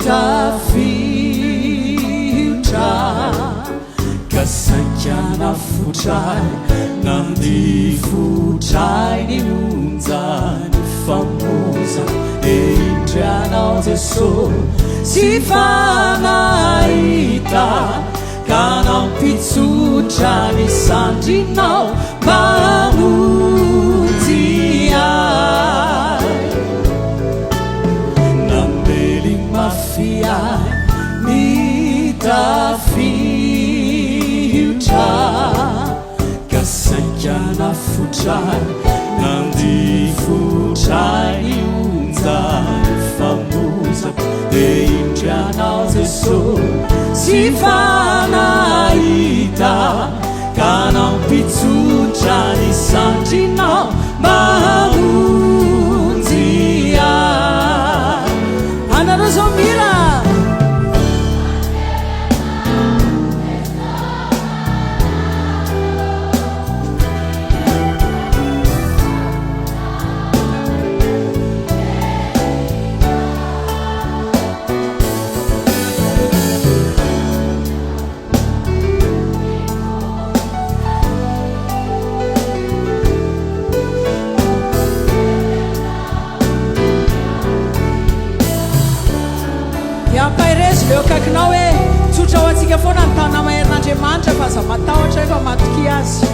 mitafiotra kasankana fotray nandifotray ny lonjany famoza indrianao Jesosy sy fanahita ka nampitsotra ny sandrinao mamonjy ahy nambely mafiay mitafiotra kasankana fotray nandifotray ny onjany famozaka dia indrianao Jesosy sy fanahita ka nampitsotra ny sandrinao mamonjy ahy anareo zao mira leo akakinao hoe tsotra ho antsika foana ny tana maherin'Andriamanitra fa za matahotra efa matoky azy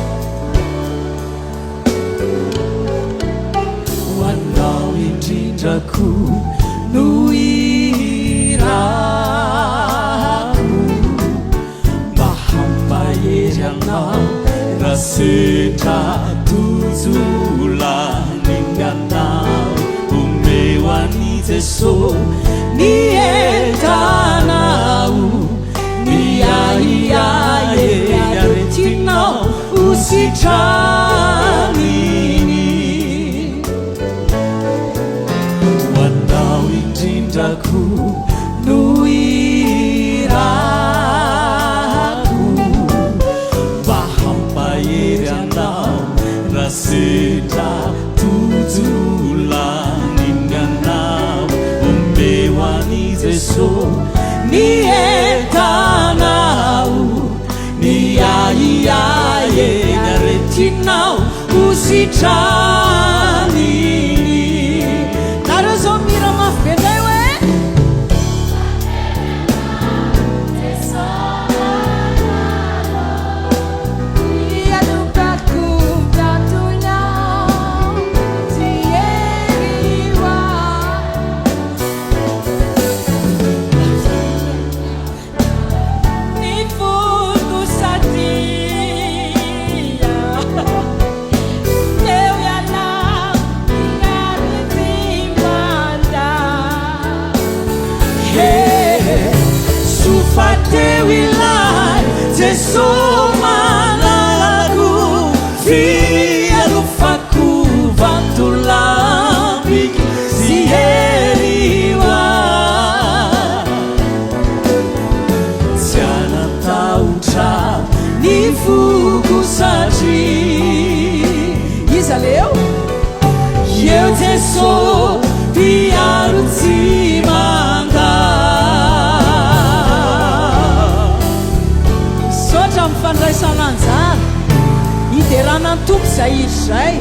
ho anao indrindrako no irako mba hampahery anao raha setra tojolaninganao omeo any Jesosy ni entanao ni aiae aretinao usitramini wanao indrindrako no irako mba hampahery anao raha setra tojolaninganao omeo any Jesosy ni entanao ni aiae aretinao usitramini nareo zao mira mafy be ndray hoe teu ilai Jesosy malalaku fialu faku vantulambik siheriwa tiana tautra ni fuku satri iza leo eu Jesosy piaru timanga fandraisana anjara hiderana ny tompo zay iry zay